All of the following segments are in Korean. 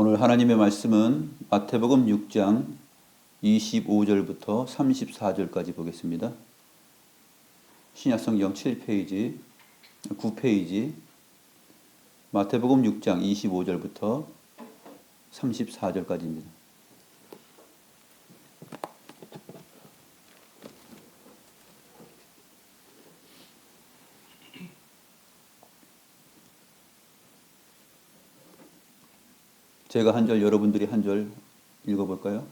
오늘 하나님의 말씀은 마태복음 6장 25절부터 34절까지 보겠습니다. 신약성경 7페이지, 9페이지, 마태복음 6장 25절부터 34절까지입니다. 제가 한 절, 여러분들이 한 절 읽어볼까요?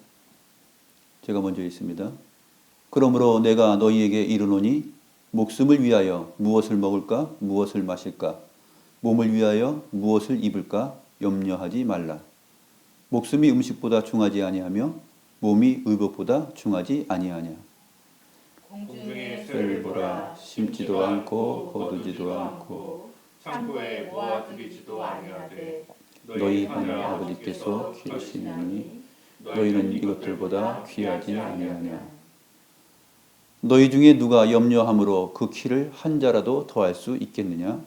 제가 먼저 읽습니다. 그러므로 내가 너희에게 이르노니 목숨을 위하여 무엇을 먹을까, 무엇을 마실까, 몸을 위하여 무엇을 입을까 염려하지 말라. 목숨이 음식보다 중하지 아니하며 몸이 의복보다 중하지 아니하냐. 공중의 새를 보라, 심지도 않고 거두지도 않고 창고에 모아두리지도 아니하되 너희 하늘 아버지께서 기르시느니 너희는 이것들보다 귀하지 아니하냐. 너희 중에 누가 염려함으로 그 키를 한 자라도 더할 수 있겠느냐.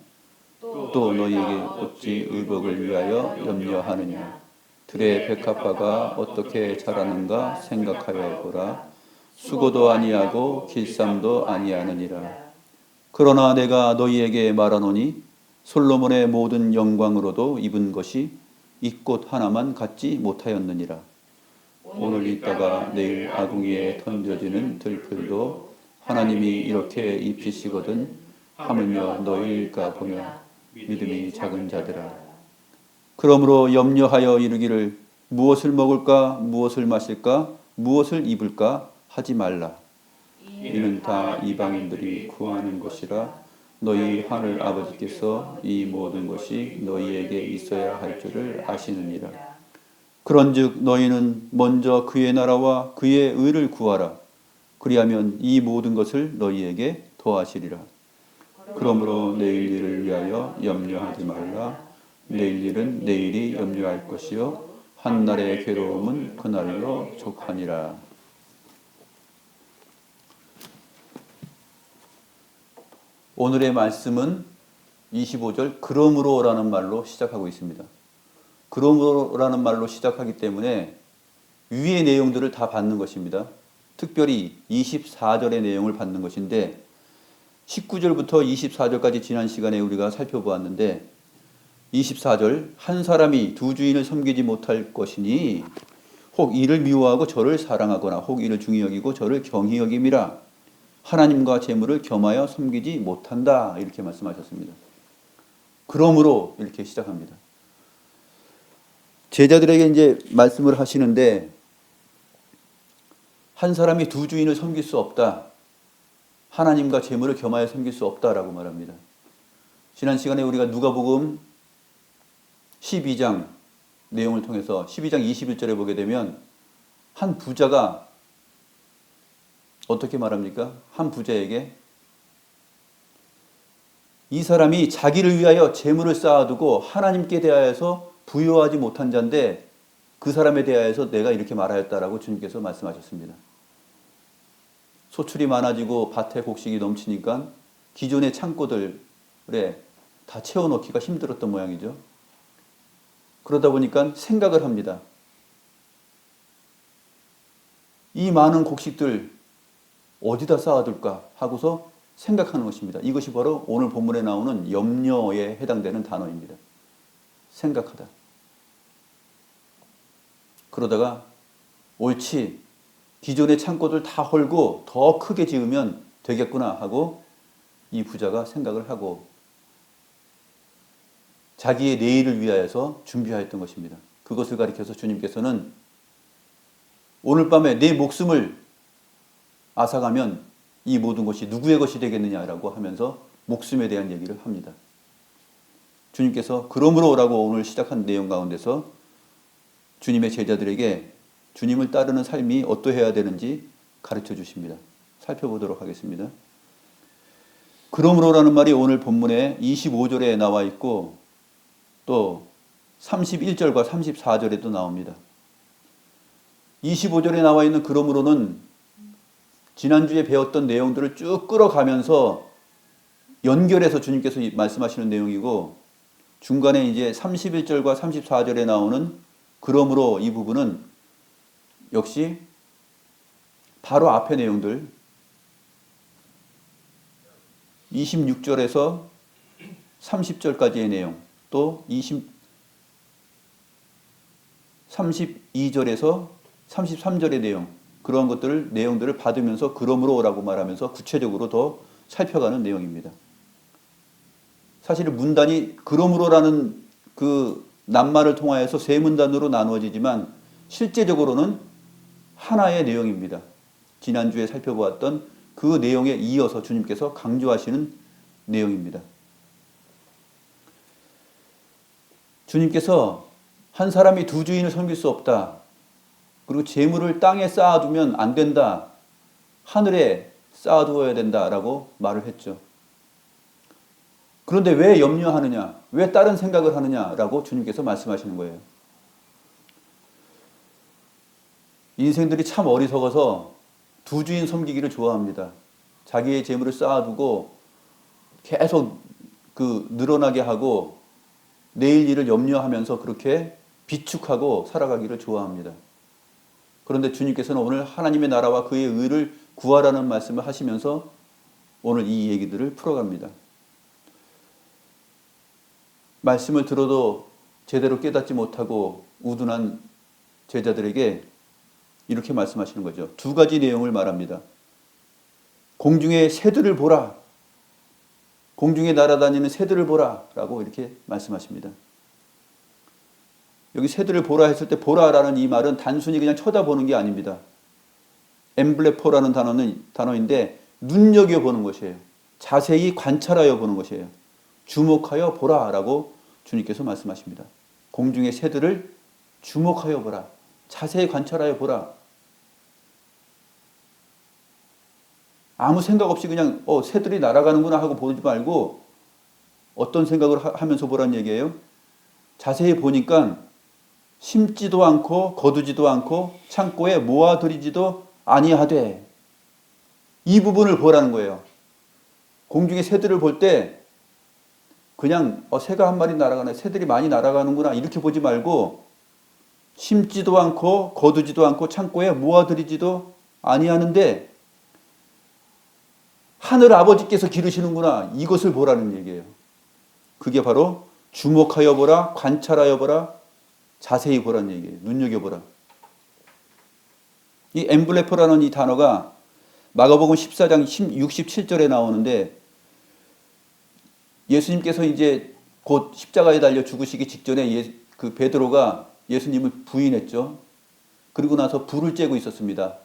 또 너희에게 어찌 의복을 위하여 염려하느냐. 들의 백합화가 어떻게 자라는가 생각하여 보라. 수고도 아니하고 길쌈도 아니하느니라. 그러나 내가 너희에게 말하노니 솔로몬의 모든 영광으로도 입은 것이 이 꽃 하나만 갖지 못하였느니라. 오늘 있다가 내일 아궁이에 던져지는 들풀도 하나님이 이렇게 입히시거든 하물며 너희일까 보냐. 믿음이 작은 자들아. 그러므로 염려하여 이르기를 무엇을 먹을까, 무엇을 마실까, 무엇을 입을까 하지 말라. 이는 다 이방인들이 구하는 것이라. 너희 하늘 아버지께서 이 모든 것이 너희에게 있어야 할 줄을 아시느니라. 그런즉 너희는 먼저 그의 나라와 그의 의를 구하라. 그리하면 이 모든 것을 너희에게 더하시리라. 그러므로 내일 일을 위하여 염려하지 말라. 내일 일은 내일이 염려할 것이요 한날의 괴로움은 그날로 족하니라. 오늘의 말씀은 25절 그러므로라는 말로 시작하고 있습니다. 그러므로라는 말로 시작하기 때문에 위의 내용들을 다 받는 것입니다. 특별히 24절의 내용을 받는 것인데 19절부터 24절까지 지난 시간에 우리가 살펴보았는데 24절 한 사람이 두 주인을 섬기지 못할 것이니 혹 이를 미워하고 저를 사랑하거나 혹 이를 중히 여기고 저를 경히 여김이라. 하나님과 재물을 겸하여 섬기지 못한다. 이렇게 말씀하셨습니다. 그러므로 이렇게 시작합니다. 제자들에게 이제 말씀을 하시는데 한 사람이 두 주인을 섬길 수 없다. 하나님과 재물을 겸하여 섬길 수 없다라고 말합니다. 지난 시간에 우리가 누가복음 12장 내용을 통해서 12장 21절에 보게 되면 한 부자가 어떻게 말합니까? 한 부자에게 이 사람이 자기를 위하여 재물을 쌓아두고 하나님께 대하여서 부여하지 못한 자인데 그 사람에 대하여서 내가 이렇게 말하였다라고 주님께서 말씀하셨습니다. 소출이 많아지고 밭에 곡식이 넘치니까 기존의 창고들에 다 채워넣기가 힘들었던 모양이죠. 그러다 보니까 생각을 합니다. 이 많은 곡식들 어디다 쌓아둘까 하고서 생각하는 것입니다. 이것이 바로 오늘 본문에 나오는 염려에 해당되는 단어입니다. 생각하다. 그러다가 옳지, 기존의 창고들 다 헐고 더 크게 지으면 되겠구나 하고 이 부자가 생각을 하고 자기의 내일을 위하여서 준비하였던 것입니다. 그것을 가리켜서 주님께서는 오늘 밤에 내 목숨을 앗아가면 이 모든 것이 누구의 것이 되겠느냐라고 하면서 목숨에 대한 얘기를 합니다. 주님께서 그러므로라고 오늘 시작한 내용 가운데서 주님의 제자들에게 주님을 따르는 삶이 어떠해야 되는지 가르쳐 주십니다. 살펴보도록 하겠습니다. 그러므로라는 말이 오늘 본문에 25절에 나와 있고 또 31절과 34절에도 나옵니다. 25절에 나와 있는 그러므로는 지난주에 배웠던 내용들을 쭉 끌어가면서 연결해서 주님께서 말씀하시는 내용이고 중간에 이제 31절과 34절에 나오는 그러므로 이 부분은 역시 바로 앞의 내용들 26절에서 30절까지의 내용, 또 32절에서 33절의 내용, 그런 내용들을 받으면서 그러므로라고 말하면서 구체적으로 더 살펴가는 내용입니다. 사실 문단이 그러므로라는 그 낱말을 통하여서 세 문단으로 나누어지지만 실제적으로는 하나의 내용입니다. 지난주에 살펴보았던 그 내용에 이어서 주님께서 강조하시는 내용입니다. 주님께서 한 사람이 두 주인을 섬길 수 없다. 그리고 재물을 땅에 쌓아두면 안 된다. 하늘에 쌓아두어야 된다라고 말을 했죠. 그런데 왜 염려하느냐? 왜 다른 생각을 하느냐라고 주님께서 말씀하시는 거예요. 인생들이 참 어리석어서 두 주인 섬기기를 좋아합니다. 자기의 재물을 쌓아두고 계속 늘어나게 하고 내일 일을 염려하면서 그렇게 비축하고 살아가기를 좋아합니다. 그런데 주님께서는 오늘 하나님의 나라와 그의 의를 구하라는 말씀을 하시면서 오늘 이 얘기들을 풀어갑니다. 말씀을 들어도 제대로 깨닫지 못하고 우둔한 제자들에게 이렇게 말씀하시는 거죠. 두 가지 내용을 말합니다. 공중의 새들을 보라. 공중에 날아다니는 새들을 보라. 라고 이렇게 말씀하십니다. 여기 새들을 보라 했을 때 보라라는 이 말은 단순히 그냥 쳐다보는 게 아닙니다. 엠블레포라는 단어인데 눈여겨보는 것이에요. 자세히 관찰하여 보는 것이에요. 주목하여 보라라고 주님께서 말씀하십니다. 공중의 새들을 주목하여 보라. 자세히 관찰하여 보라. 아무 생각 없이 그냥 새들이 날아가는구나 하고 보지 말고 어떤 생각을 하면서 보라는 얘기예요? 자세히 보니까 심지도 않고 거두지도 않고 창고에 모아들이지도 아니하되 이 부분을 보라는 거예요. 공중의 새들을 볼 때 그냥 새가 한 마리 날아가네, 새들이 많이 날아가는구나 이렇게 보지 말고 심지도 않고 거두지도 않고 창고에 모아들이지도 아니하는데 하늘 아버지께서 기르시는구나 이것을 보라는 얘기예요. 그게 바로 주목하여 보라, 관찰하여 보라, 자세히 보라는 얘기예요. 눈여겨보라. 이 엠블레포라는 이 단어가 마가복음 14장 67절에 나오는데 예수님께서 이제 곧 십자가에 달려 죽으시기 직전에 그 베드로가 예수님을 부인했죠. 그리고 나서 불을 쬐고 있었습니다.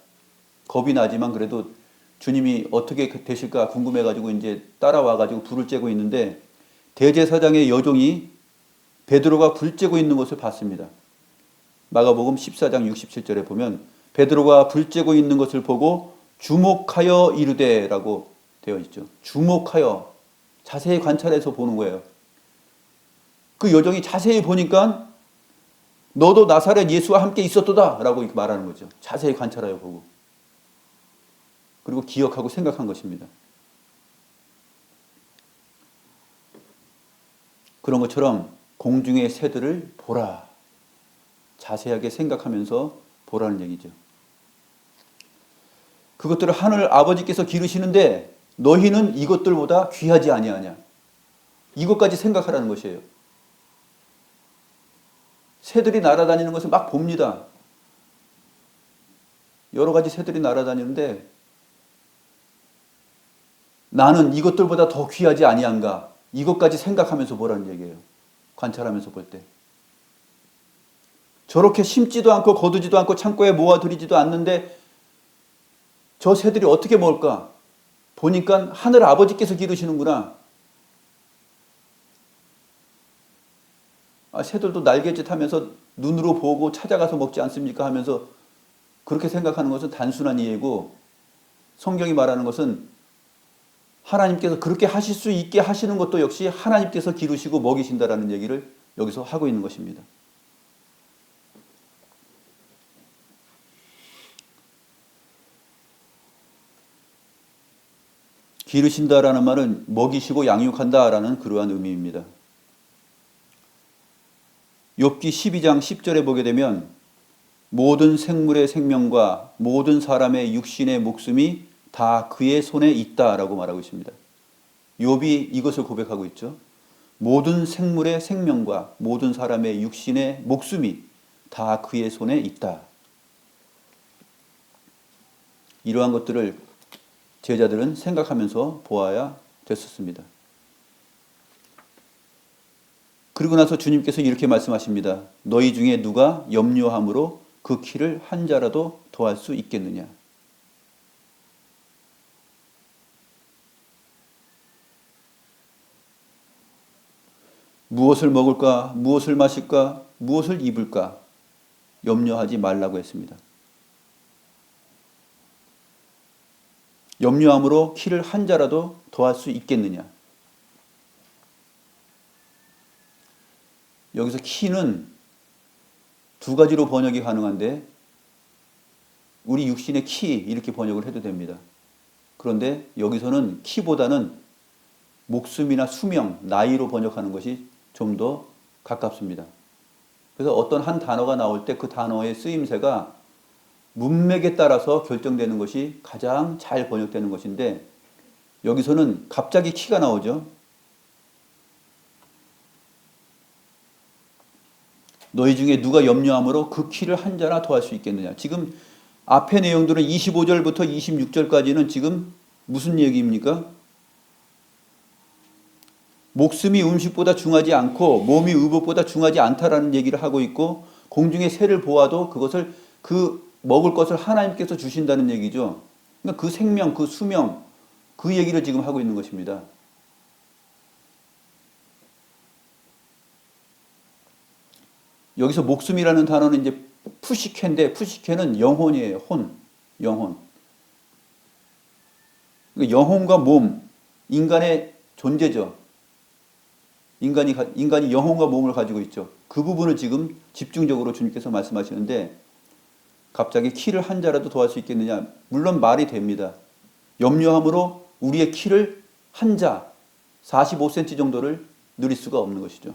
겁이 나지만 그래도 주님이 어떻게 되실까 궁금해가지고 이제 따라와가지고 불을 쬐고 있는데 대제사장의 여종이 베드로가 불 쬐고 있는 것을 봤습니다. 마가복음 14장 67절에 보면 베드로가 불 쬐고 있는 것을 보고 주목하여 이르되라고 되어 있죠. 주목하여 자세히 관찰해서 보는 거예요. 그 여종이 자세히 보니까 너도 나사렛 예수와 함께 있었도다 라고 이렇게 말하는 거죠. 자세히 관찰하여 보고 그리고 기억하고 생각한 것입니다. 그런 것처럼 공중의 새들을 보라. 자세하게 생각하면서 보라는 얘기죠. 그것들을 하늘 아버지께서 기르시는데 너희는 이것들보다 귀하지 아니하냐. 이것까지 생각하라는 것이에요. 새들이 날아다니는 것을 막 봅니다. 여러 가지 새들이 날아다니는데 나는 이것들보다 더 귀하지 아니한가. 이것까지 생각하면서 보라는 얘기예요. 관찰하면서 볼 때. 저렇게 심지도 않고 거두지도 않고 창고에 모아두리지도 않는데 저 새들이 어떻게 먹을까? 보니까 하늘 아버지께서 기르시는구나. 새들도 날갯짓 하면서 눈으로 보고 찾아가서 먹지 않습니까? 하면서 그렇게 생각하는 것은 단순한 이해고 성경이 말하는 것은 하나님께서 그렇게 하실 수 있게 하시는 것도 역시 하나님께서 기르시고 먹이신다라는 얘기를 여기서 하고 있는 것입니다. 기르신다라는 말은 먹이시고 양육한다라는 그러한 의미입니다. 욥기 12장 10절에 보게 되면 모든 생물의 생명과 모든 사람의 육신의 목숨이 다 그의 손에 있다라고 말하고 있습니다. 욥이 이것을 고백하고 있죠. 모든 생물의 생명과 모든 사람의 육신의 목숨이 다 그의 손에 있다. 이러한 것들을 제자들은 생각하면서 보아야 됐었습니다. 그리고 나서 주님께서 이렇게 말씀하십니다. 너희 중에 누가 염려함으로 그 키를 한 자라도 더할 수 있겠느냐. 무엇을 먹을까, 무엇을 마실까, 무엇을 입을까 염려하지 말라고 했습니다. 염려함으로 키를 한 자라도 더할 수 있겠느냐. 여기서 키는 두 가지로 번역이 가능한데 우리 육신의 키 이렇게 번역을 해도 됩니다. 그런데 여기서는 키보다는 목숨이나 수명, 나이로 번역하는 것이 좀 더 가깝습니다. 그래서 어떤 한 단어가 나올 때 그 단어의 쓰임새가 문맥에 따라서 결정되는 것이 가장 잘 번역되는 것인데 여기서는 갑자기 키가 나오죠. 너희 중에 누가 염려함으로 그 키를 한 자나 더할 수 있겠느냐. 지금 앞의 내용들은 25절부터 26절까지는 지금 무슨 얘기입니까? 목숨이 음식보다 중하지 않고 몸이 의복보다 중하지 않다라는 얘기를 하고 있고 공중의 새를 보아도 그것을 그 먹을 것을 하나님께서 주신다는 얘기죠. 그러니까 그 생명, 그 수명, 그 얘기를 지금 하고 있는 것입니다. 여기서 목숨이라는 단어는 이제 푸시케인데 푸시케는 영혼이에요. 영혼. 그러니까 영혼과 몸, 인간의 존재죠. 인간이 영혼과 몸을 가지고 있죠. 그 부분을 지금 집중적으로 주님께서 말씀하시는데 갑자기 키를 한 자라도 더할 수 있겠느냐. 물론 말이 됩니다. 염려함으로 우리의 키를 한 자, 45cm 정도를 늘릴 수가 없는 것이죠.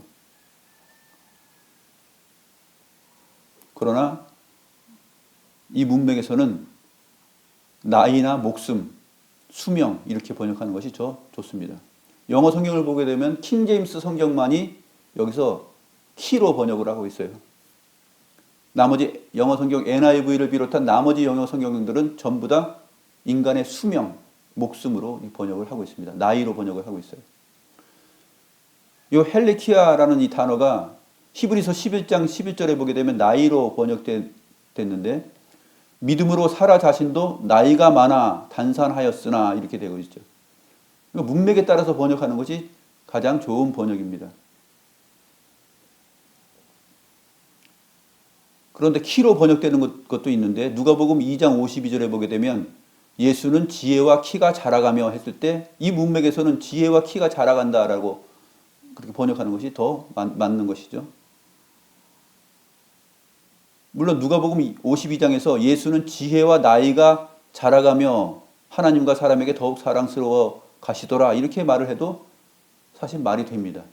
그러나 이 문맥에서는 나이나 목숨, 수명 이렇게 번역하는 것이 좋습니다. 영어 성경을 보게 되면 킹제임스 성경만이 여기서 키로 번역을 하고 있어요. 나머지 영어 성경 NIV를 비롯한 나머지 영어 성경들은 전부 다 인간의 수명, 목숨으로 번역을 하고 있습니다. 나이로 번역을 하고 있어요. 이 헬리키아라는 이 단어가 히브리서 11장 11절에 보게 되면 나이로 번역됐는데 믿음으로 사라 자신도 나이가 많아 단산하였으나 이렇게 되고 있죠. 문맥에 따라서 번역하는 것이 가장 좋은 번역입니다. 그런데 키로 번역되는 것도 있는데 누가복음 2장 52절에 보게 되면 예수는 지혜와 키가 자라가며 했을 때 이 문맥에서는 지혜와 키가 자라간다라고 그렇게 번역하는 것이 더 맞는 것이죠. 물론 누가복음 52장에서 예수는 지혜와 나이가 자라가며 하나님과 사람에게 더욱 사랑스러워 가시더라 이렇게 말을 해도 사실 말이 됩니다.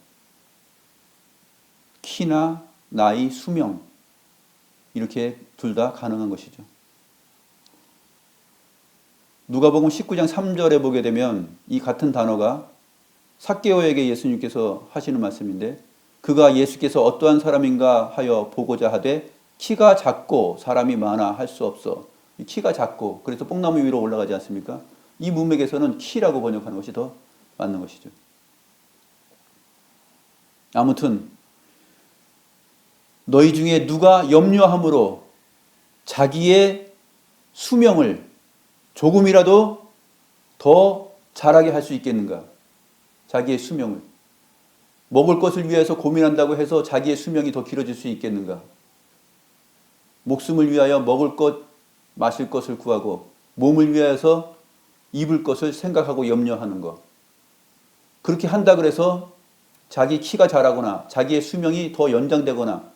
키나 나이, 수명 이렇게 둘 다 가능한 것이죠. 누가복음 19장 3절에 보게 되면 이 같은 단어가 삭개오에게 예수님께서 하시는 말씀인데 그가 예수께서 어떠한 사람인가 하여 보고자 하되 키가 작고 사람이 많아 할 수 없어. 키가 작고 그래서 뽕나무 위로 올라가지 않습니까? 이 문맥에서는 키라고 번역하는 것이 더 맞는 것이죠. 아무튼 너희 중에 누가 염려함으로 자기의 수명을 조금이라도 더 잘하게 할 수 있겠는가? 자기의 수명을. 먹을 것을 위해서 고민한다고 해서 자기의 수명이 더 길어질 수 있겠는가? 목숨을 위하여 먹을 것, 마실 것을 구하고 몸을 위하여서 입을 것을 생각하고 염려하는 것. 그렇게 한다 그래서 자기 키가 자라거나 자기의 수명이 더 연장되거나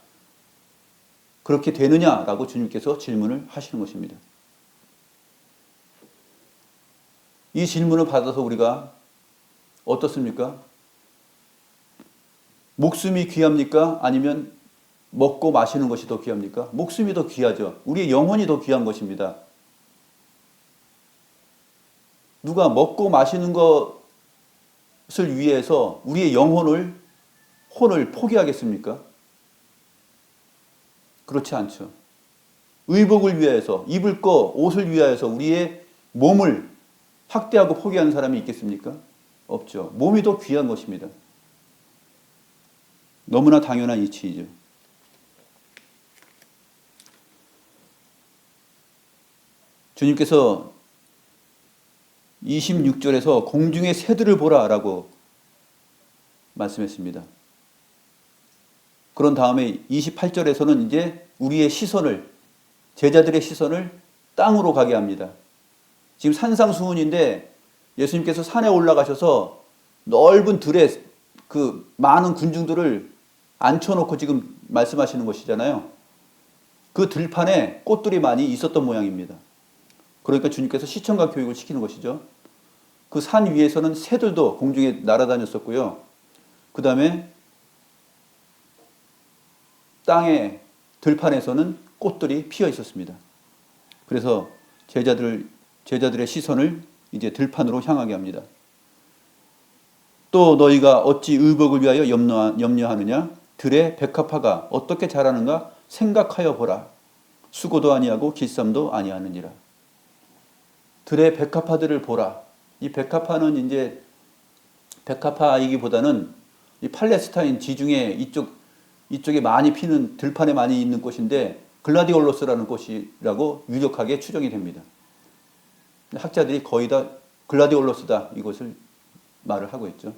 그렇게 되느냐라고 주님께서 질문을 하시는 것입니다. 이 질문을 받아서 우리가 어떻습니까? 목숨이 귀합니까? 아니면 먹고 마시는 것이 더 귀합니까? 목숨이 더 귀하죠. 우리의 영혼이 더 귀한 것입니다. 누가 먹고 마시는 것을 위해서 우리의 혼을 포기하겠습니까? 그렇지 않죠. 의복을 위해서, 입을 거, 옷을 위하여서 우리의 몸을 학대하고 포기하는 사람이 있겠습니까? 없죠. 몸이 더 귀한 것입니다. 너무나 당연한 이치이죠. 주님께서 26절에서 공중의 새들을 보라라고 말씀했습니다. 그런 다음에 28절에서는 이제 우리의 시선을, 제자들의 시선을 땅으로 가게 합니다. 지금 산상수훈인데 예수님께서 산에 올라가셔서 넓은 들에 그 많은 군중들을 앉혀놓고 지금 말씀하시는 것이잖아요. 그 들판에 꽃들이 많이 있었던 모양입니다. 그러니까 주님께서 시청각 교육을 시키는 것이죠. 그 산 위에서는 새들도 공중에 날아다녔었고요. 그 다음에 땅에 들판에서는 꽃들이 피어 있었습니다. 그래서 제자들의 시선을 이제 들판으로 향하게 합니다. 또 너희가 어찌 의복을 위하여 염려하느냐? 들의 백합화가 어떻게 자라는가 생각하여 보라. 수고도 아니하고 길쌈도 아니하느니라. 들의 백합화들을 보라. 이 백합화는 이제 백합화이기보다는 이 팔레스타인 지중해 이쪽에 많이 피는 들판에 많이 있는 꽃인데 글라디올로스라는 꽃이라고 유력하게 추정이 됩니다. 학자들이 거의 다 글라디올로스다 이것을 말을 하고 있죠.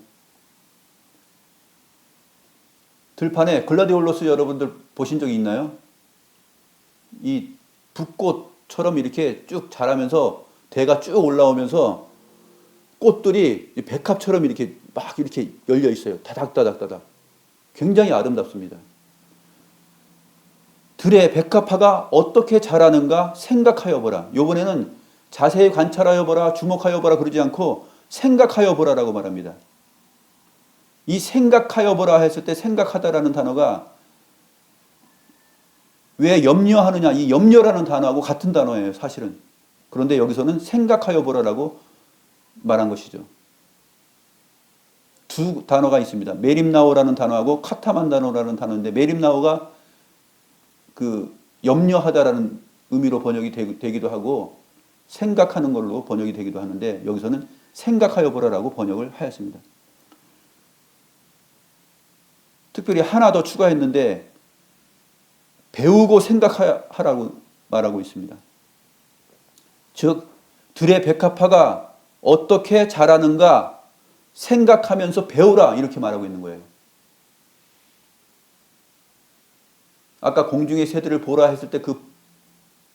들판에 글라디올로스 여러분들 보신 적이 있나요? 이 붓꽃처럼 이렇게 쭉 자라면서 대가 쭉 올라오면서 꽃들이 백합처럼 이렇게 막 이렇게 열려 있어요. 다닥다닥다닥. 굉장히 아름답습니다. 들의 백합화가 어떻게 자라는가 생각하여 보라. 이번에는 자세히 관찰하여 보라, 주목하여 보라 그러지 않고 생각하여 보라라고 말합니다. 이 생각하여 보라 했을 때 생각하다라는 단어가 왜 염려하느냐, 이 염려라는 단어하고 같은 단어예요, 사실은. 그런데 여기서는 생각하여 보라라고 말한 것이죠. 두 단어가 있습니다. 메림나오라는 단어하고 카타만다노라는 단어인데 메림나오가 그 염려하다라는 의미로 번역이 되기도 하고 생각하는 걸로 번역이 되기도 하는데 여기서는 생각하여 보라라고 번역을 하였습니다. 특별히 하나 더 추가했는데 배우고 생각하라고 말하고 있습니다. 즉 들의 백합화가 어떻게 자라는가 생각하면서 배우라 이렇게 말하고 있는 거예요. 아까 공중의 새들을 보라 했을 때 그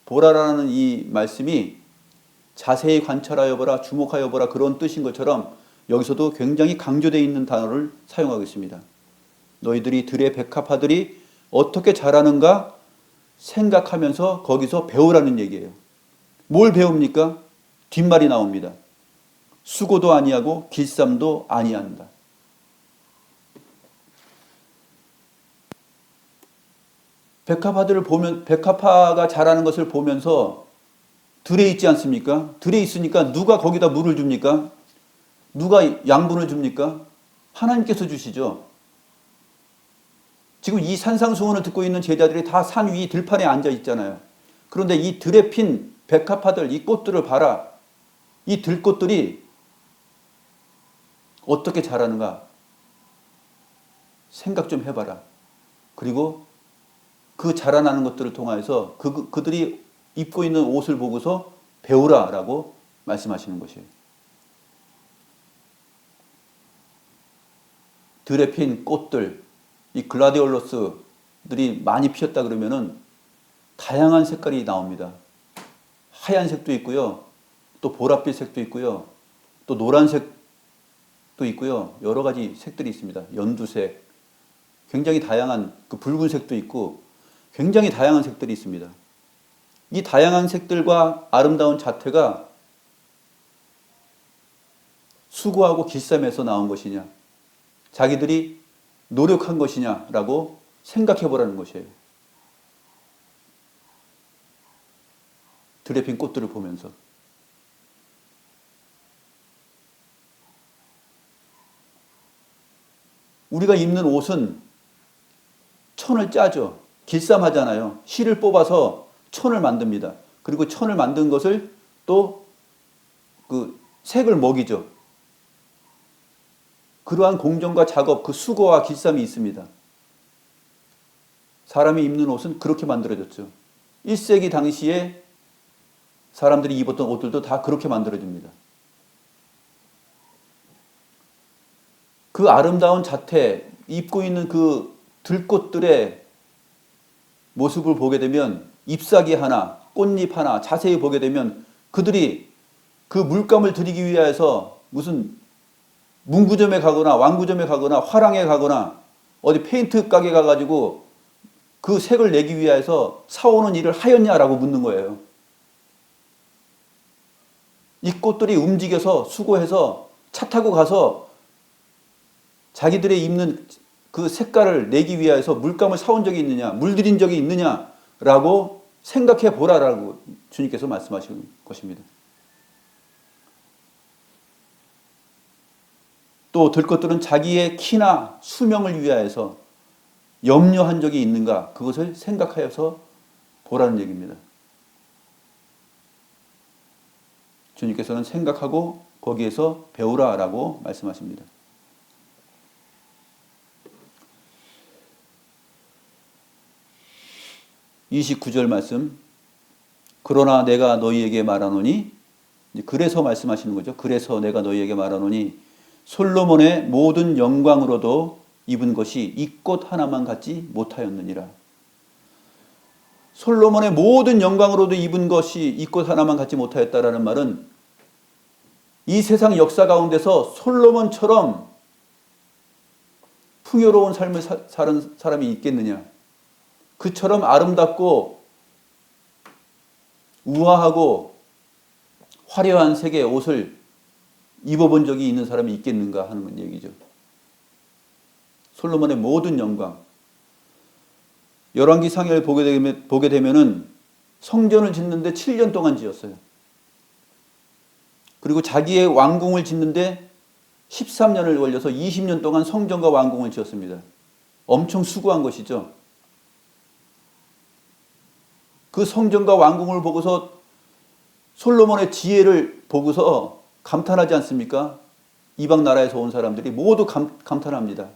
보라라는 이 말씀이 자세히 관찰하여 보라, 주목하여 보라 그런 뜻인 것처럼 여기서도 굉장히 강조되어 있는 단어를 사용하고 있습니다. 너희들이 들의 백합화들이 어떻게 자라는가 생각하면서 거기서 배우라는 얘기예요. 뭘 배웁니까? 뒷말이 나옵니다. 수고도 아니하고 길쌈도 아니한다. 백합화들을 보면 백합화가 자라는 것을 보면서 들에 있지 않습니까? 들에 있으니까 누가 거기다 물을 줍니까? 누가 양분을 줍니까? 하나님께서 주시죠. 지금 이 산상수훈을 듣고 있는 제자들이 다 산 위 들판에 앉아 있잖아요. 그런데 이 들에 핀 백합화들, 이 꽃들을 봐라. 이 들꽃들이 어떻게 자라는가 생각 좀 해봐라. 그리고 그 자라나는 것들을 통해서 그들이 입고 있는 옷을 보고서 배우라라고 말씀하시는 것이에요. 들에 핀 꽃들, 이 글라디올로스들이 많이 피었다 그러면은 다양한 색깔이 나옵니다. 하얀색도 있고요. 또 보랏빛 색도 있고요. 또 노란색도 있고요. 여러 가지 색들이 있습니다. 연두색, 굉장히 다양한 그 붉은색도 있고 굉장히 다양한 색들이 있습니다. 이 다양한 색들과 아름다운 자태가 수고하고 길쌈에서 나온 것이냐, 자기들이 노력한 것이냐라고 생각해 보라는 것이에요. 들에 핀 꽃들을 보면서. 우리가 입는 옷은 천을 짜죠. 길쌈하잖아요. 실을 뽑아서 천을 만듭니다. 그리고 천을 만든 것을 또 그 색을 먹이죠. 그러한 공정과 작업, 그 수고와 길쌈이 있습니다. 사람이 입는 옷은 그렇게 만들어졌죠. 1세기 당시에 사람들이 입었던 옷들도 다 그렇게 만들어집니다. 그 아름다운 자태, 입고 있는 그 들꽃들의 모습을 보게 되면 잎사귀 하나, 꽃잎 하나 자세히 보게 되면 그들이 그 물감을 들이기 위해서 무슨 문구점에 가거나 왕구점에 가거나 화랑에 가거나 어디 페인트 가게 가가지고 그 색을 내기 위해서 사오는 일을 하였냐라고 묻는 거예요. 이 꽃들이 움직여서 수고해서 차 타고 가서 자기들의 입는 그 색깔을 내기 위해서 물감을 사온 적이 있느냐, 물들인 적이 있느냐라고 생각해 보라라고 주님께서 말씀하시는 것입니다. 또 들것들은 자기의 키나 수명을 위하여서 염려한 적이 있는가, 그것을 생각하여서 보라는 얘기입니다. 주님께서는 생각하고 거기에서 배우라라고 말씀하십니다. 29절 말씀. 그러나 내가 너희에게 말하노니, 그래서 말씀하시는 거죠. 그래서 내가 너희에게 말하노니 솔로몬의 모든 영광으로도 입은 것이 이 꽃 하나만 같지 못하였느니라. 솔로몬의 모든 영광으로도 입은 것이 이 꽃 하나만 같지 못하였다라는 말은 이 세상 역사 가운데서 솔로몬처럼 풍요로운 삶을 사는 사람이 있겠느냐, 그처럼 아름답고 우아하고 화려한 색의 옷을 입어본 적이 있는 사람이 있겠는가 하는 얘기죠. 솔로몬의 모든 영광. 열왕기상을 보게 되면은 성전을 짓는데 7년 동안 지었어요. 그리고 자기의 왕궁을 짓는데 13년을 걸려서 20년 동안 성전과 왕궁을 지었습니다. 엄청 수고한 것이죠. 그 성전과 왕궁을 보고서 솔로몬의 지혜를 보고서 감탄하지 않습니까? 이방 나라에서 온 사람들이 모두 감탄합니다.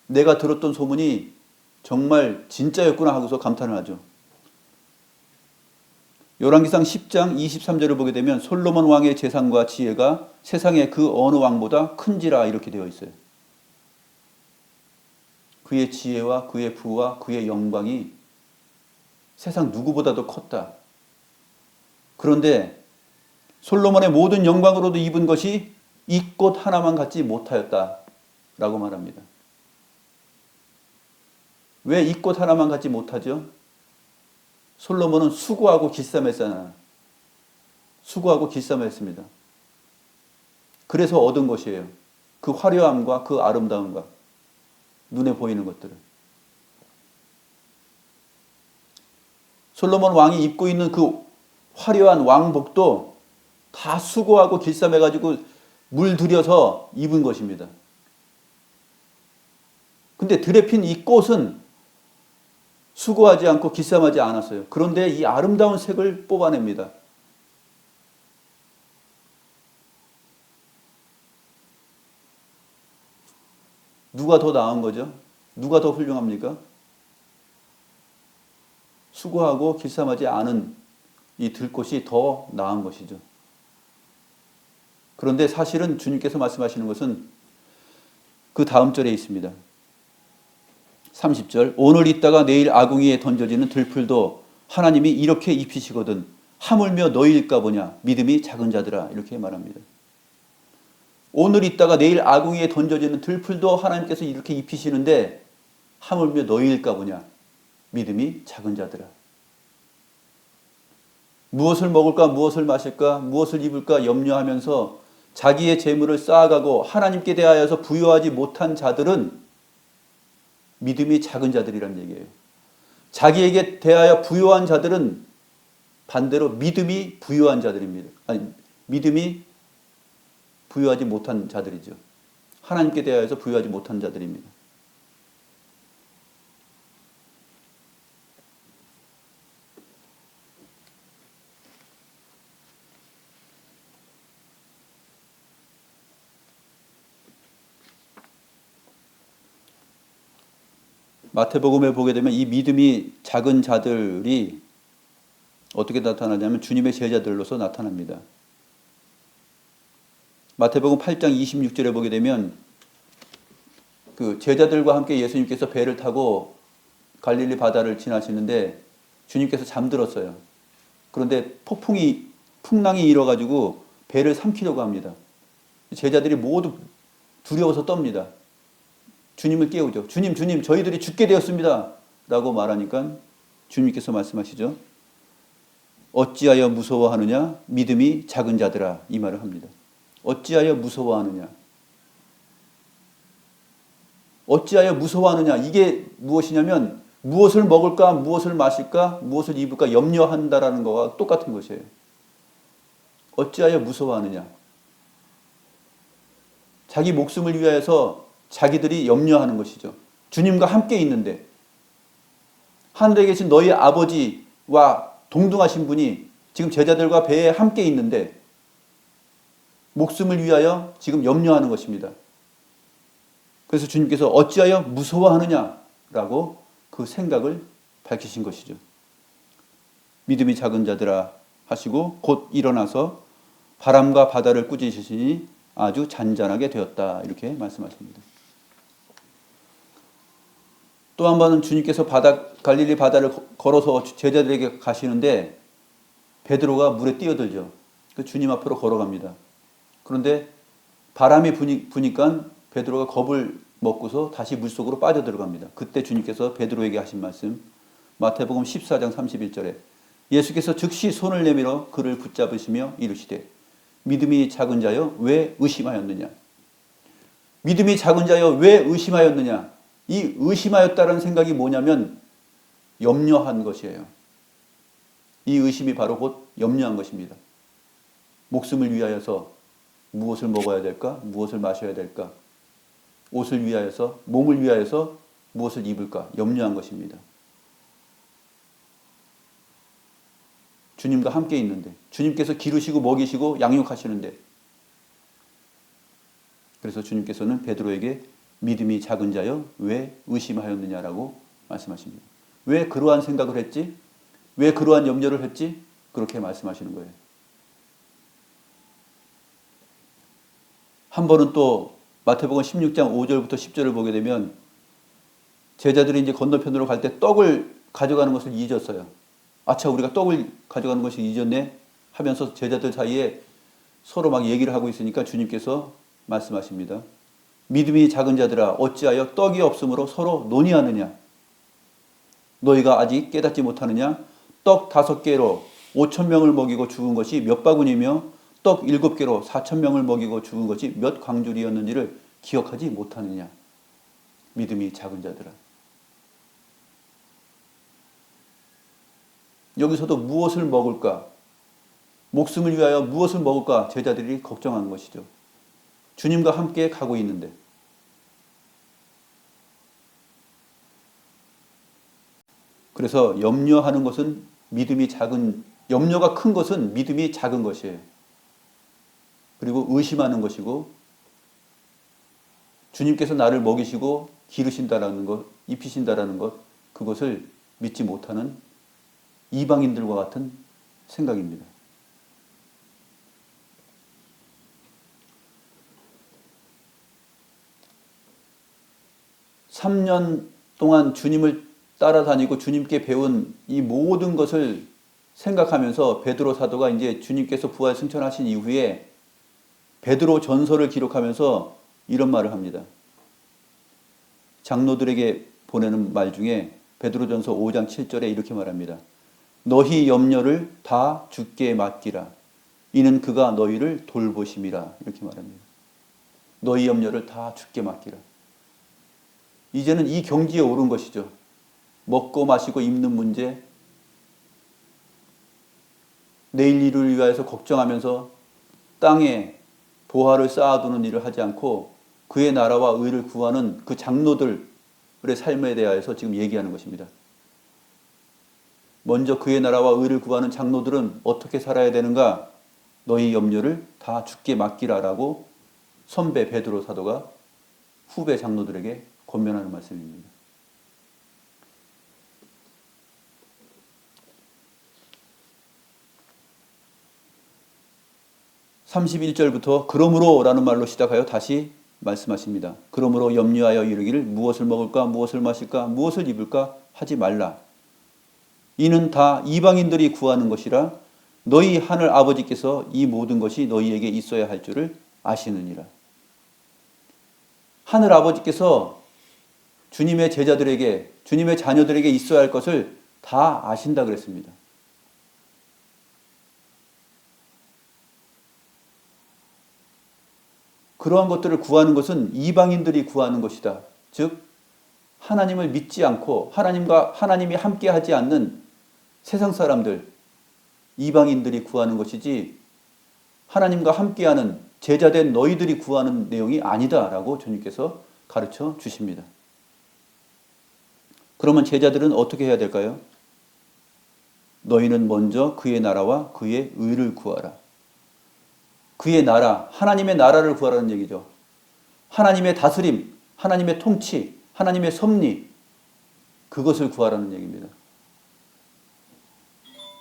내가 들었던 소문이 정말 진짜였구나 하고서 감탄을 하죠. 열왕기상 10장 23절을 보게 되면 솔로몬 왕의 재산과 지혜가 세상의 그 어느 왕보다 큰지라 이렇게 되어 있어요. 그의 지혜와 그의 부와 그의 영광이 세상 누구보다도 컸다. 그런데 솔로몬의 모든 영광으로도 입은 것이 이 꽃 하나만 같지 못하였다라고 말합니다. 왜 이 꽃 하나만 같지 못하죠? 솔로몬은 수고하고 길쌈했잖아요. 수고하고 길쌈했습니다. 그래서 얻은 것이에요. 그 화려함과 그 아름다움과 눈에 보이는 것들을. 솔로몬 왕이 입고 있는 그 화려한 왕복도 다 수고하고 길쌈해가지고 물 들여서 입은 것입니다. 근데 들에 핀 이 꽃은 수고하지 않고 길쌈하지 않았어요. 그런데 이 아름다운 색을 뽑아냅니다. 누가 더 나은 거죠? 누가 더 훌륭합니까? 수고하고 길쌈하지 않은 이 들꽃이 더 나은 것이죠. 그런데 사실은 주님께서 말씀하시는 것은 그 다음 절에 있습니다. 30절. 오늘 있다가 내일 아궁이에 던져지는 들풀도 하나님이 이렇게 입히시거든 하물며 너희일까 보냐 믿음이 작은 자들아, 이렇게 말합니다. 오늘 있다가 내일 아궁이에 던져지는 들풀도 하나님께서 이렇게 입히시는데 하물며 너희일까 보냐 믿음이 작은 자들아. 무엇을 먹을까, 무엇을 마실까, 무엇을 입을까 염려하면서 자기의 재물을 쌓아가고 하나님께 대하여서 부여하지 못한 자들은 믿음이 작은 자들이란 얘기예요. 자기에게 대하여 부요한 자들은 반대로 믿음이 부요한 자들입니다. 아니, 믿음이 부요하지 못한 자들이죠. 하나님께 대하여서 부요하지 못한 자들입니다. 마태복음에 보게 되면 이 믿음이 작은 자들이 어떻게 나타나냐면 주님의 제자들로서 나타납니다. 마태복음 8장 26절에 보게 되면 그 제자들과 함께 예수님께서 배를 타고 갈릴리 바다를 지나시는데 주님께서 잠들었어요. 그런데 풍랑이 일어가지고 배를 삼키려고 합니다. 제자들이 모두 두려워서 떱니다. 주님을 깨우죠. 주님, 저희들이 죽게 되었습니다. 라고 말하니까 주님께서 말씀하시죠. 어찌하여 무서워하느냐? 믿음이 작은 자들아. 이 말을 합니다. 어찌하여 무서워하느냐? 어찌하여 무서워하느냐? 이게 무엇이냐면 무엇을 먹을까, 무엇을 마실까, 무엇을 입을까 염려한다라는 거와 똑같은 것이에요. 어찌하여 무서워하느냐? 자기 목숨을 위하여서 자기들이 염려하는 것이죠. 주님과 함께 있는데 하늘에 계신 너희 아버지와 동등하신 분이 지금 제자들과 배에 함께 있는데 목숨을 위하여 지금 염려하는 것입니다. 그래서 주님께서 어찌하여 무서워하느냐라고 그 생각을 밝히신 것이죠. 믿음이 작은 자들아 하시고 곧 일어나서 바람과 바다를 꾸짖으시니 아주 잔잔하게 되었다. 이렇게 말씀하십니다. 또 한 번은 주님께서 갈릴리 바다를 걸어서 제자들에게 가시는데 베드로가 물에 뛰어들죠. 그 주님 앞으로 걸어갑니다. 그런데 바람이 부니까 베드로가 겁을 먹고서 다시 물속으로 빠져들어갑니다. 그때 주님께서 베드로에게 하신 말씀 마태복음 14장 31절에 예수께서 즉시 손을 내밀어 그를 붙잡으시며 이르시되 믿음이 작은 자여 왜 의심하였느냐? 믿음이 작은 자여 왜 의심하였느냐? 이 의심하였다는 생각이 뭐냐면 염려한 것이에요. 이 의심이 바로 곧 염려한 것입니다. 목숨을 위하여서 무엇을 먹어야 될까? 무엇을 마셔야 될까? 옷을 위하여서, 몸을 위하여서 무엇을 입을까? 염려한 것입니다. 주님과 함께 있는데, 주님께서 기르시고 먹이시고 양육하시는데, 그래서 주님께서는 베드로에게 믿음이 작은 자여 왜 의심하였느냐라고 말씀하십니다. 왜 그러한 생각을 했지? 왜 그러한 염려를 했지? 그렇게 말씀하시는 거예요. 한 번은 또 마태복음 16장 5절부터 10절을 보게 되면 제자들이 이제 건너편으로 갈 때 떡을 가져가는 것을 잊었어요. 아차, 우리가 떡을 가져가는 것을 잊었네 하면서 제자들 사이에 서로 막 얘기를 하고 있으니까 주님께서 말씀하십니다. 믿음이 작은 자들아 어찌하여 떡이 없으므로 서로 논의하느냐? 너희가 아직 깨닫지 못하느냐? 떡 5개로 5,000명을 먹이고 죽은 것이 몇 바구니며 떡 7개로 4,000명을 먹이고 죽은 것이 몇 광줄이었는지를 기억하지 못하느냐? 믿음이 작은 자들아. 여기서도 무엇을 먹을까? 목숨을 위하여 무엇을 먹을까? 제자들이 걱정하는 것이죠. 주님과 함께 가고 있는데. 그래서 염려하는 것은 염려가 큰 것은 믿음이 작은 것이에요. 그리고 의심하는 것이고, 주님께서 나를 먹이시고 기르신다라는 것, 입히신다라는 것, 그것을 믿지 못하는 이방인들과 같은 생각입니다. (3년) 동안 주님을 따라다니고 주님께 배운 이 모든 것을 생각하면서 베드로 사도가 이제 주님께서 부활 승천하신 이후에 베드로 전서를 기록하면서 이런 말을 합니다. 장로들에게 보내는 말 중에 베드로전서 5장 7절에 이렇게 말합니다. 너희 염려를 다 주께 맡기라. 이는 그가 너희를 돌보심이라. 이렇게 말합니다. 너희 염려를 다 주께 맡기라. 이제는 이 경지에 오른 것이죠. 먹고 마시고 입는 문제, 내일 일을 위하여서 걱정하면서 땅에 보화를 쌓아두는 일을 하지 않고 그의 나라와 의를 구하는 그 장로들의 삶에 대하여서 지금 얘기하는 것입니다. 먼저 그의 나라와 의를 구하는 장로들은 어떻게 살아야 되는가? 너희 염려를 다 주께 맡기라라고 선배 베드로 사도가 후배 장로들에게 권면하는 말씀입니다. (31절부터) 그러므로 라는 말로 시작하여 다시 말씀하십니다. 그러므로 염려하여 이르기를 무엇을 먹을까 무엇을 마실까 무엇을 입을까 하지 말라. 이는 다 이방인들이 구하는 것이라 너희 하늘 아버지께서 이 모든 것이 너희에게 있어야 할 줄을 아시느니라. 하늘 아버지께서 주님의 제자들에게, 주님의 자녀들에게 있어야 할 것을 다 아신다 그랬습니다. 그러한 것들을 구하는 것은 이방인들이 구하는 것이다. 즉 하나님을 믿지 않고 하나님이 함께하지 않는 세상 사람들, 이방인들이 구하는 것이지 하나님과 함께하는 제자된 너희들이 구하는 내용이 아니다라고 주님께서 가르쳐 주십니다. 그러면 제자들은 어떻게 해야 될까요? 너희는 먼저 그의 나라와 그의 의를 구하라. 그의 나라, 하나님의 나라를 구하라는 얘기죠. 하나님의 다스림, 하나님의 통치, 하나님의 섭리, 그것을 구하라는 얘기입니다.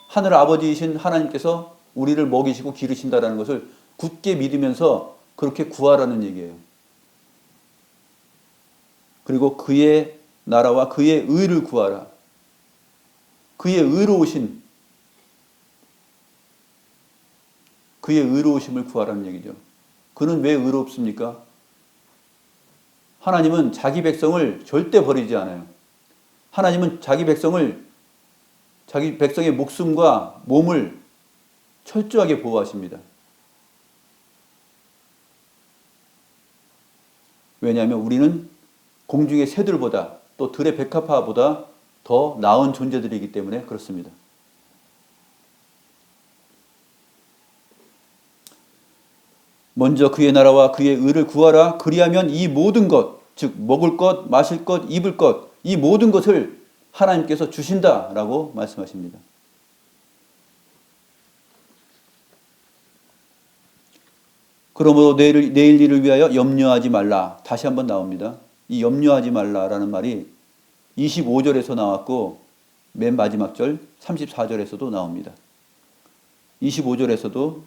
하늘 아버지이신 하나님께서 우리를 먹이시고 기르신다는 것을 굳게 믿으면서 그렇게 구하라는 얘기예요. 그리고 그의 나라와 그의 의를 구하라. 그의 의로우심을 구하라는 얘기죠. 그는 왜 의롭습니까? 하나님은 자기 백성을 절대 버리지 않아요. 하나님은 자기 백성의 목숨과 몸을 철저하게 보호하십니다. 왜냐하면 우리는 공중의 새들보다 또 들의 백합화보다 더 나은 존재들이기 때문에 그렇습니다. 먼저 그의 나라와 그의 의를 구하라. 그리하면 이 모든 것, 즉 먹을 것, 마실 것, 입을 것, 이 모든 것을 하나님께서 주신다라고 말씀하십니다. 그러므로 내일 일을 위하여 염려하지 말라. 다시 한번 나옵니다. 이 염려하지 말라라는 말이 25절에서 나왔고 맨 마지막 절 34절에서도 나옵니다. 25절에서도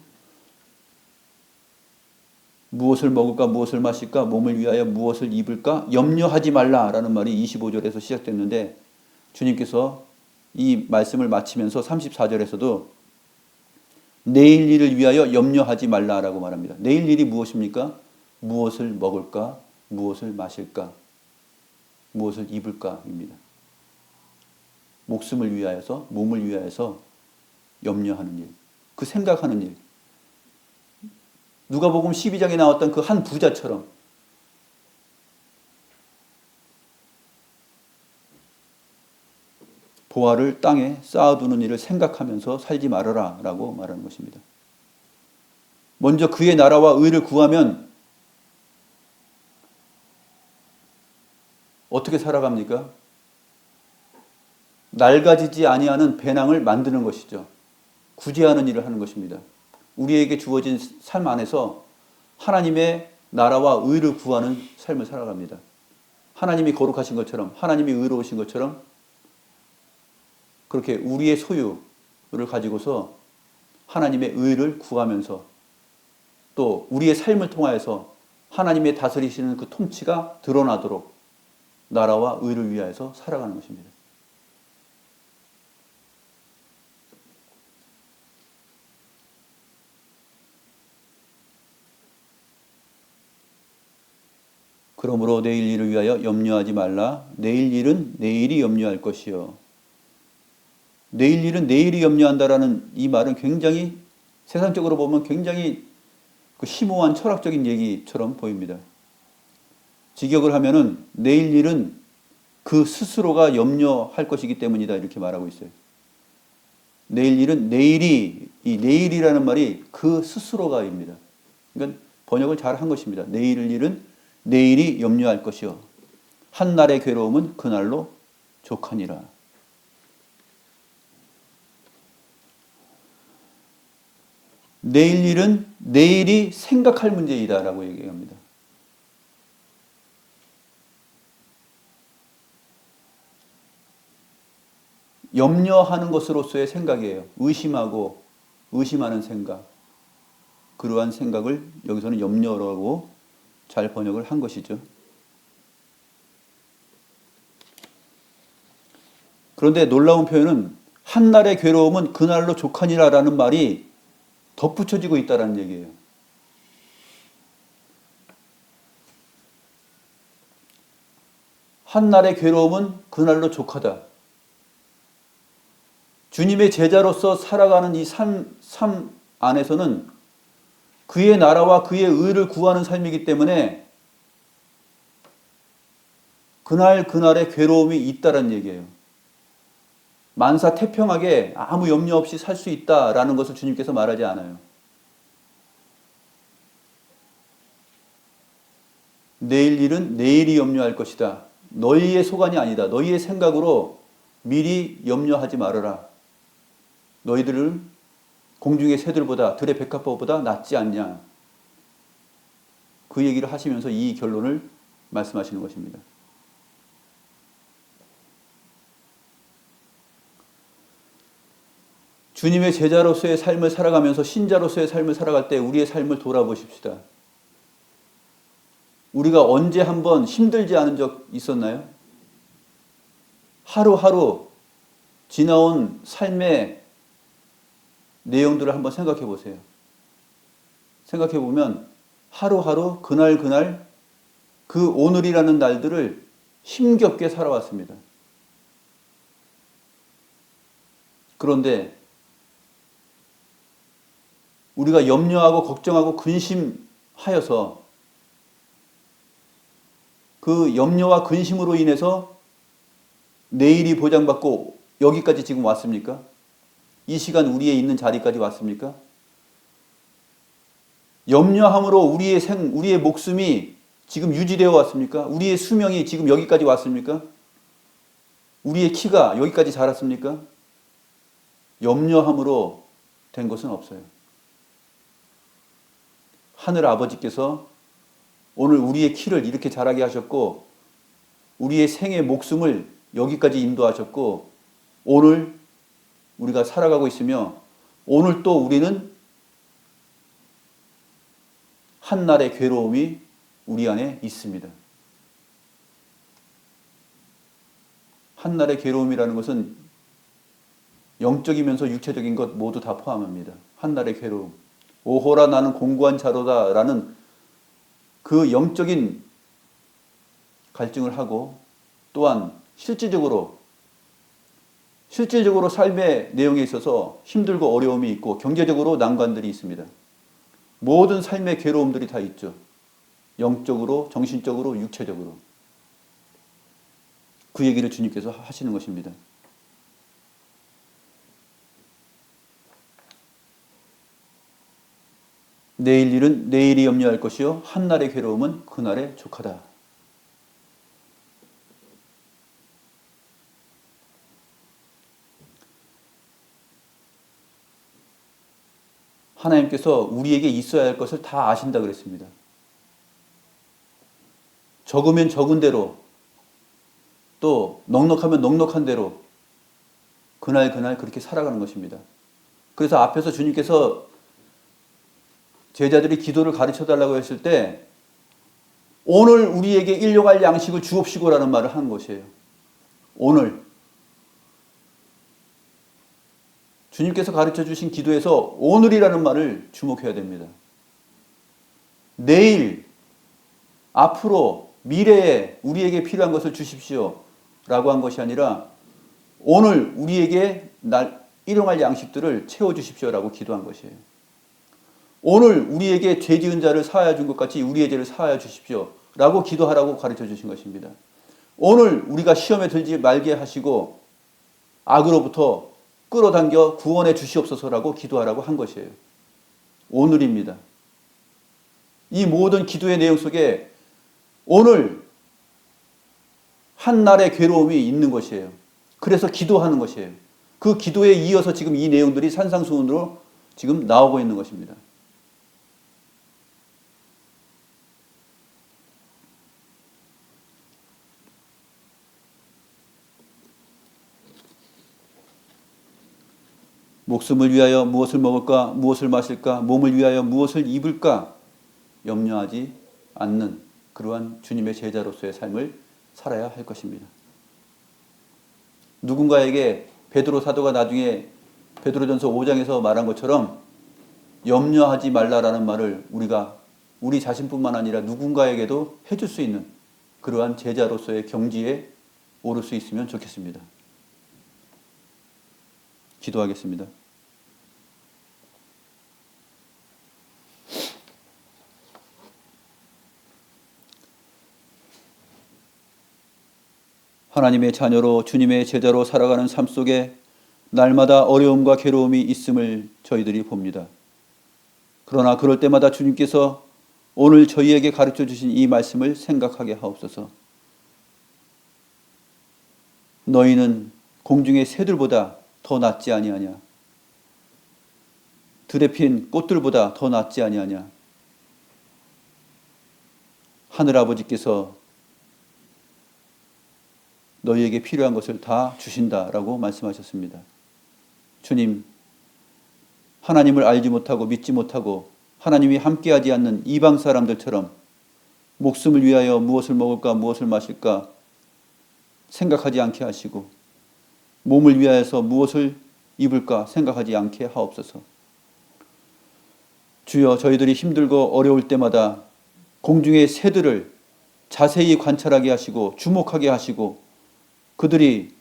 무엇을 먹을까 무엇을 마실까 몸을 위하여 무엇을 입을까 염려하지 말라라는 말이 25절에서 시작됐는데 주님께서 이 말씀을 마치면서 34절에서도 내일 일을 위하여 염려하지 말라라고 말합니다. 내일 일이 무엇입니까? 무엇을 먹을까? 무엇을 마실까? 무엇을 입을까입니다. 목숨을 위하여서, 몸을 위하여서 염려하는 일, 그 생각하는 일. 누가복음 12장에 나왔던 그 한 부자처럼 보화를 땅에 쌓아두는 일을 생각하면서 살지 말아라 라고 말하는 것입니다. 먼저 그의 나라와 의를 구하면 어떻게 살아갑니까? 낡아지지 아니하는 배낭을 만드는 것이죠. 구제하는 일을 하는 것입니다. 우리에게 주어진 삶 안에서 하나님의 나라와 의를 구하는 삶을 살아갑니다. 하나님이 거룩하신 것처럼, 하나님이 의로우신 것처럼 그렇게 우리의 소유를 가지고서 하나님의 의를 구하면서 또 우리의 삶을 통하여서 하나님의 다스리시는 그 통치가 드러나도록 나라와 의를 위하여서 살아가는 것입니다. 그러므로 내일 일을 위하여 염려하지 말라. 내일 일은 내일이 염려할 것이요. 내일 일은 내일이 염려한다라는 이 말은 굉장히 세상적으로 보면 굉장히 그 심오한 철학적인 얘기처럼 보입니다. 직역을 하면은 내일 일은 그 스스로가 염려할 것이기 때문이다 이렇게 말하고 있어요. 내일 일은 내일이 이 내일이라는 말이 그 스스로가입니다. 그러니까 번역을 잘 한 것입니다. 내일 일은 내일이 염려할 것이요 한 날의 괴로움은 그날로 족하니라. 내일 일은 내일이 생각할 문제이다라고 얘기합니다. 염려하는 것으로서의 생각이에요. 의심하고 의심하는 생각. 그러한 생각을 여기서는 염려라고 잘 번역을 한 것이죠. 그런데 놀라운 표현은 한날의 괴로움은 그날로 족하니라라는 말이 덧붙여지고 있다는 얘기예요. 한날의 괴로움은 그날로 족하다. 주님의 제자로서 살아가는 이 삶 안에서는 그의 나라와 그의 의를 구하는 삶이기 때문에 그날의 괴로움이 있다는 얘기예요. 만사태평하게 아무 염려 없이 살 수 있다라는 것을 주님께서 말하지 않아요. 내일 일은 내일이 염려할 것이다. 너희의 소관이 아니다. 너희의 생각으로 미리 염려하지 말아라. 너희들은 공중의 새들보다 들의 백합보다 낫지 않냐. 그 얘기를 하시면서 이 결론을 말씀하시는 것입니다. 주님의 제자로서의 삶을 살아가면서 신자로서의 삶을 살아갈 때 우리의 삶을 돌아보십시다. 우리가 언제 한번 힘들지 않은 적 있었나요? 하루하루 지나온 삶의 내용들을 한번 생각해 보세요. 생각해 보면 하루하루 그날 그 오늘이라는 날들을 힘겹게 살아왔습니다. 그런데 우리가 염려하고 걱정하고 근심하여서 그 염려와 근심으로 인해서 내일이 보장받고 여기까지 지금 왔습니까? 이 시간 우리에 있는 자리까지 왔습니까? 염려함으로 우리의 목숨이 지금 유지되어 왔습니까? 우리의 수명이 지금 여기까지 왔습니까? 우리의 키가 여기까지 자랐습니까? 염려함으로 된 것은 없어요. 하늘 아버지께서 오늘 우리의 키를 이렇게 자라게 하셨고 우리의 생의 목숨을 여기까지 인도하셨고 오늘 우리가 살아가고 있으며 오늘 또 우리는 한날의 괴로움이 우리 안에 있습니다. 한날의 괴로움이라는 것은 영적이면서 육체적인 것 모두 다 포함합니다. 한날의 괴로움. 오호라 나는 공고한 자로다 라는 그 영적인 갈증을 하고 또한 실질적으로 삶의 내용에 있어서 힘들고 어려움이 있고 경제적으로 난관들이 있습니다. 모든 삶의 괴로움들이 다 있죠. 영적으로, 정신적으로, 육체적으로. 그 얘기를 주님께서 하시는 것입니다. 내일 일은 내일이 염려할 것이요 한날의 괴로움은 그날에 족하다. 하나님께서 우리에게 있어야 할 것을 다 아신다 그랬습니다. 적으면 적은 대로 또 넉넉하면 넉넉한 대로 그날 그렇게 살아가는 것입니다. 그래서 앞에서 주님께서 제자들이 기도를 가르쳐달라고 했을 때 오늘 우리에게 일용할 양식을 주옵시고라는 말을 한 것이에요. 오늘 주님께서 가르쳐 주신 기도에서 오늘이라는 말을 주목해야 됩니다. 내일, 앞으로, 미래에 우리에게 필요한 것을 주십시오 라고 한 것이 아니라 오늘 우리에게 일용할 양식들을 채워주십시오 라고 기도한 것이에요. 오늘 우리에게 죄 지은 자를 사하여 준 것 같이 우리의 죄를 사하여 주십시오 라고 기도하라고 가르쳐 주신 것입니다. 오늘 우리가 시험에 들지 말게 하시고 악으로부터 끌어당겨 구원해 주시옵소서라고 기도하라고 한 것이에요. 오늘입니다. 이 모든 기도의 내용 속에 오늘 한 날의 괴로움이 있는 것이에요. 그래서 기도하는 것이에요. 그 기도에 이어서 지금 이 내용들이 산상수훈으로 지금 나오고 있는 것입니다. 목숨을 위하여 무엇을 먹을까, 무엇을 마실까, 몸을 위하여 무엇을 입을까 염려하지 않는 그러한 주님의 제자로서의 삶을 살아야 할 것입니다. 누군가에게 베드로 사도가 나중에 베드로전서 5장에서 말한 것처럼 염려하지 말라라는 말을 우리가 우리 자신뿐만 아니라 누군가에게도 해줄 수 있는 그러한 제자로서의 경지에 오를 수 있으면 좋겠습니다. 기도하겠습니다. 하나님의 자녀로 주님의 제자로 살아가는 삶 속에 날마다 어려움과 괴로움이 있음을 저희들이 봅니다. 그러나 그럴 때마다 주님께서 오늘 저희에게 가르쳐 주신 이 말씀을 생각하게 하옵소서. 너희는 공중의 새들보다 더 낫지 아니하냐. 들에 핀 꽃들보다 더 낫지 아니하냐. 하늘아버지께서 너희에게 필요한 것을 다 주신다라고 말씀하셨습니다. 주님, 하나님을 알지 못하고 믿지 못하고 하나님이 함께하지 않는 이방 사람들처럼 목숨을 위하여 무엇을 먹을까 무엇을 마실까 생각하지 않게 하시고 몸을 위하여서 무엇을 입을까 생각하지 않게 하옵소서. 주여, 저희들이 힘들고 어려울 때마다 공중의 새들을 자세히 관찰하게 하시고 주목하게 하시고 그들이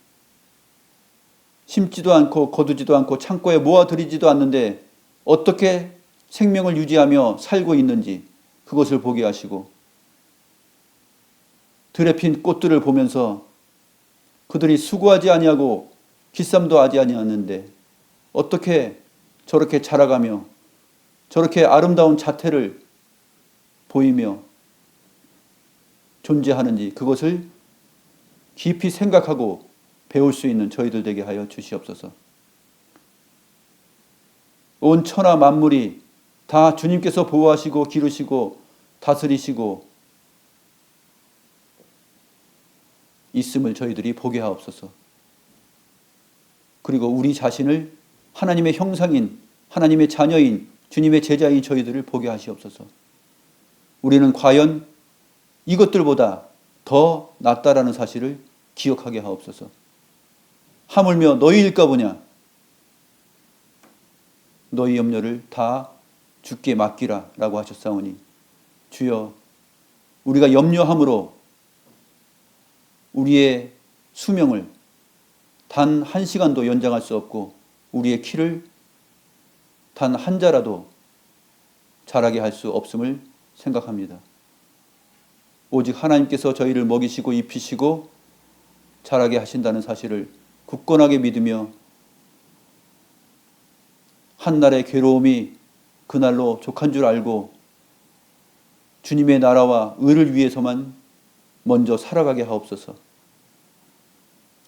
심지도 않고 거두지도 않고 창고에 모아들이지도 않는데 어떻게 생명을 유지하며 살고 있는지 그것을 보게 하시고 들에 핀 꽃들을 보면서 그들이 수고하지 아니하고 기쌈도 하지 아니하는데 어떻게 저렇게 자라가며 저렇게 아름다운 자태를 보이며 존재하는지 그것을 깊이 생각하고 배울 수 있는 저희들 되게 하여 주시옵소서. 온 천하 만물이 다 주님께서 보호하시고 기르시고 다스리시고 있음을 저희들이 보게 하옵소서. 그리고 우리 자신을 하나님의 형상인 하나님의 자녀인 주님의 제자인 저희들을 보게 하시옵소서. 우리는 과연 이것들보다 더 낫다라는 사실을 기억하게 하옵소서. 하물며 너희일까 보냐. 너희 염려를 다 주께 맡기라 라고 하셨사오니 주여, 우리가 염려함으로 우리의 수명을 단 한 시간도 연장할 수 없고 우리의 키를 단 한 자라도 자라게 할 수 없음을 생각합니다. 오직 하나님께서 저희를 먹이시고 입히시고 자라게 하신다는 사실을 굳건하게 믿으며 한날의 괴로움이 그날로 족한 줄 알고 주님의 나라와 의를 위해서만 먼저 살아가게 하옵소서.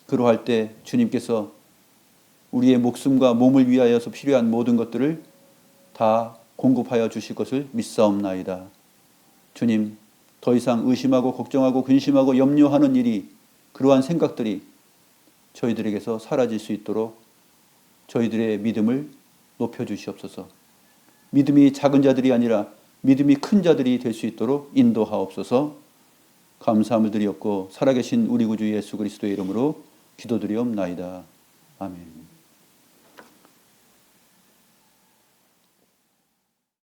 그러할 때 주님께서 우리의 목숨과 몸을 위하여서 필요한 모든 것들을 다 공급하여 주실 것을 믿사옵나이다. 주님, 더 이상 의심하고 걱정하고 근심하고 염려하는 일이 그러한 생각들이 저희들에게서 사라질 수 있도록 저희들의 믿음을 높여주시옵소서. 믿음이 작은 자들이 아니라 믿음이 큰 자들이 될 수 있도록 인도하옵소서. 감사함을 드리옵고 살아계신 우리 구주 예수 그리스도의 이름으로 기도드리옵나이다. 아멘.